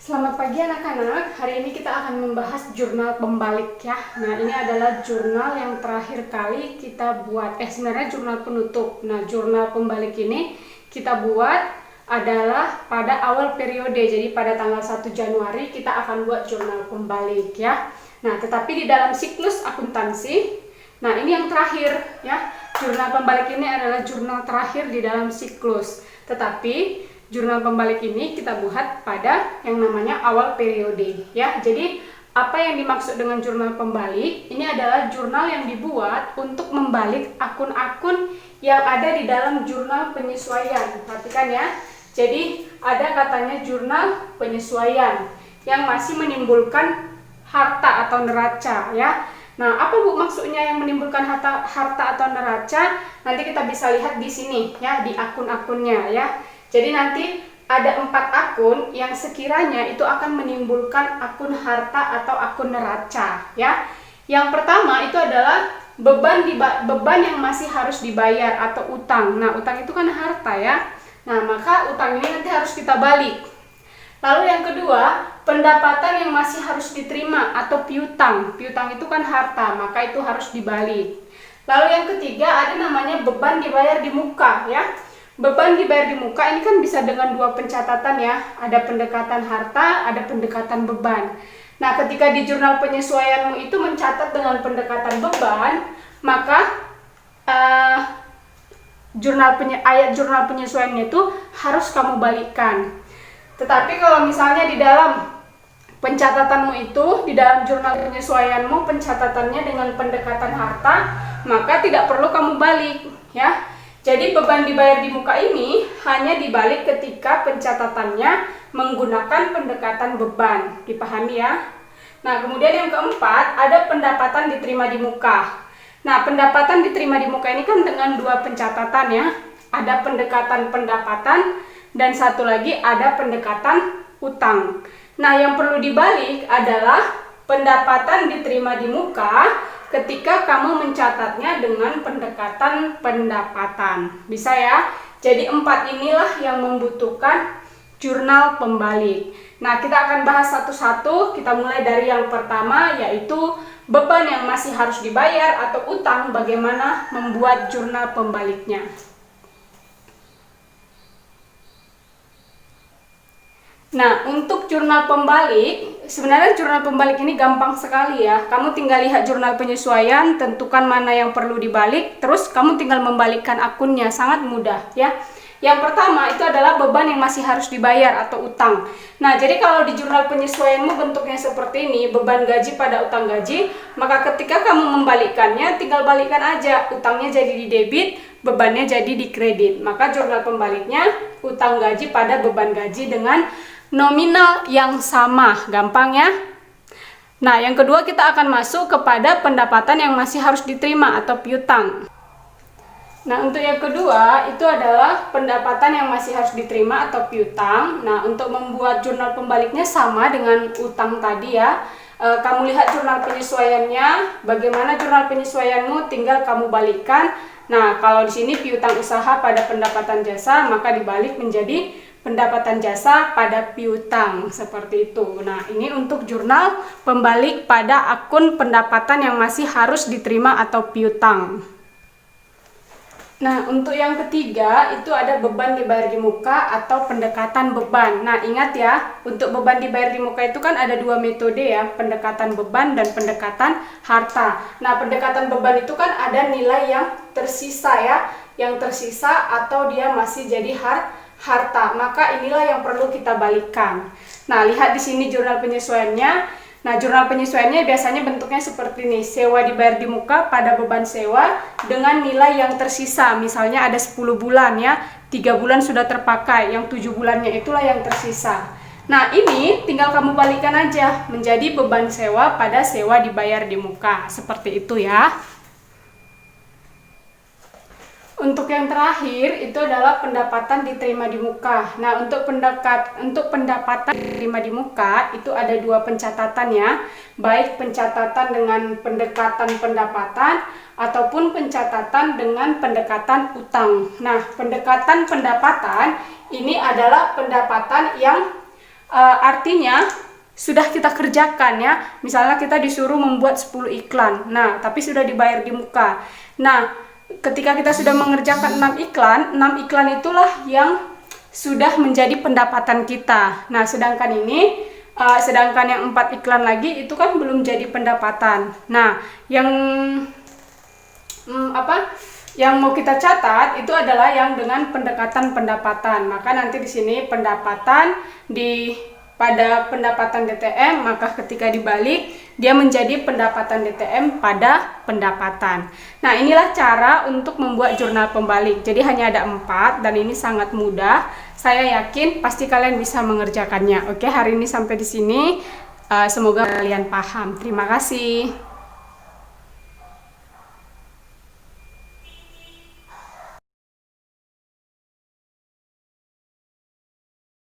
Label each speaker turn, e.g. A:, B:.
A: Selamat pagi anak-anak, hari ini kita akan membahas jurnal pembalik ya. Nah, ini adalah jurnal yang terakhir kali kita buat, sebenarnya jurnal penutup. Nah, jurnal pembalik ini kita buat adalah pada awal periode, jadi pada tanggal 1 Januari kita akan buat jurnal pembalik ya. Nah, tetapi di dalam siklus akuntansi, nah ini yang terakhir ya, jurnal pembalik ini adalah jurnal terakhir di dalam siklus. Tetapi jurnal pembalik ini kita buat pada yang namanya awal periode ya. Jadi apa yang dimaksud dengan jurnal pembalik? Ini adalah jurnal yang dibuat untuk membalik akun-akun yang ada di dalam jurnal penyesuaian. Perhatikan ya. Jadi ada katanya jurnal penyesuaian yang masih menimbulkan harta atau neraca ya. Nah, apa Bu maksudnya yang menimbulkan harta atau neraca? Nanti kita bisa lihat di sini ya, di akun-akunnya ya. Jadi nanti ada 4 akun yang sekiranya itu akan menimbulkan akun harta atau akun neraca ya. Yang pertama itu adalah beban yang masih harus dibayar atau utang. Nah, utang itu kan harta ya. Nah, maka utang ini nanti harus kita balik. Lalu yang kedua, pendapatan yang masih harus diterima atau piutang. Piutang itu kan harta, maka itu harus dibalik. Lalu yang ketiga ada namanya beban dibayar di muka ya. Beban dibayar di muka ini kan bisa dengan 2 pencatatan ya. Ada pendekatan harta, ada pendekatan beban. Nah, ketika di jurnal penyesuaianmu itu mencatat dengan pendekatan beban, maka ayat jurnal penyesuaiannya itu harus kamu balikkan. Tetapi kalau misalnya di dalam pencatatanmu itu, di dalam jurnal penyesuaianmu pencatatannya dengan pendekatan harta, maka tidak perlu kamu balik ya. Jadi beban dibayar di muka ini hanya dibalik ketika pencatatannya menggunakan pendekatan beban. Dipahami ya? Nah, kemudian yang keempat ada pendapatan diterima di muka. Nah, pendapatan diterima di muka ini kan dengan 2 pencatatan ya. Ada pendekatan pendapatan dan satu lagi ada pendekatan utang. Nah, yang perlu dibalik adalah pendapatan diterima di muka ketika kamu mencatatnya dengan pendekatan pendapatan. Bisa ya? Jadi 4 inilah yang membutuhkan jurnal pembalik. Nah, kita akan bahas satu-satu. Kita mulai dari yang pertama, yaitu beban yang masih harus dibayar atau utang, bagaimana membuat jurnal pembaliknya. Nah, untuk jurnal pembalik, sebenarnya jurnal pembalik ini gampang sekali ya. Kamu tinggal lihat jurnal penyesuaian, tentukan mana yang perlu dibalik, terus kamu tinggal membalikkan akunnya, sangat mudah ya. Yang pertama itu adalah beban yang masih harus dibayar atau utang. Nah, jadi kalau di jurnal penyesuaianmu bentuknya seperti ini, beban gaji pada utang gaji, maka ketika kamu membalikkannya, tinggal balikkan aja, utangnya jadi di debit, bebannya jadi di kredit. Maka jurnal pembaliknya utang gaji pada beban gaji dengan nominal yang sama, gampang ya. Nah, yang kedua kita akan masuk kepada pendapatan yang masih harus diterima atau piutang. Nah, untuk yang kedua itu adalah pendapatan yang masih harus diterima atau piutang. Nah, untuk membuat jurnal pembaliknya sama dengan utang tadi ya. Kamu lihat jurnal penyesuaiannya, bagaimana jurnal penyesuaianmu, tinggal kamu balikkan. Nah, kalau di sini piutang usaha pada pendapatan jasa, maka dibalik menjadi pendapatan jasa pada piutang, seperti itu. Nah, ini untuk jurnal pembalik pada akun pendapatan yang masih harus diterima atau piutang. Nah, untuk yang ketiga itu ada beban dibayar di muka atau pendekatan beban. Nah, ingat ya, untuk beban dibayar di muka itu kan ada 2 metode ya, pendekatan beban dan pendekatan harta. Nah, pendekatan beban itu kan ada nilai yang tersisa ya, yang tersisa atau dia masih jadi harta, maka inilah yang perlu kita balikkan. Nah, lihat di sini jurnal penyesuaiannya. Nah, jurnal penyesuaiannya biasanya bentuknya seperti ini. Sewa dibayar di muka pada beban sewa dengan nilai yang tersisa. Misalnya ada 10 bulan ya, 3 bulan sudah terpakai, yang 7 bulannya itulah yang tersisa. Nah, ini tinggal kamu balikkan aja menjadi beban sewa pada sewa dibayar di muka. Seperti itu ya. Untuk yang terakhir itu adalah pendapatan diterima di muka. Nah, untuk pendapatan diterima di muka itu ada 2 pencatatan ya. Baik pencatatan dengan pendekatan pendapatan ataupun pencatatan dengan pendekatan utang. Nah, pendekatan pendapatan ini adalah pendapatan yang artinya sudah kita kerjakan ya. Misalnya kita disuruh membuat 10 iklan. Nah, tapi sudah dibayar di muka. Nah, ketika kita sudah mengerjakan 6 iklan itulah yang sudah menjadi pendapatan kita. Nah, sedangkan yang 4 iklan lagi itu kan belum jadi pendapatan. Nah, yang mau kita catat itu adalah yang dengan pendekatan pendapatan. Maka nanti di sini pendapatan pada pendapatan DTM, maka ketika dibalik dia menjadi pendapatan DTM pada pendapatan. Nah, inilah cara untuk membuat jurnal pembalik. Jadi hanya ada 4 dan ini sangat mudah. Saya yakin pasti kalian bisa mengerjakannya. Oke, hari ini sampai di sini. Semoga kalian paham. Terima kasih.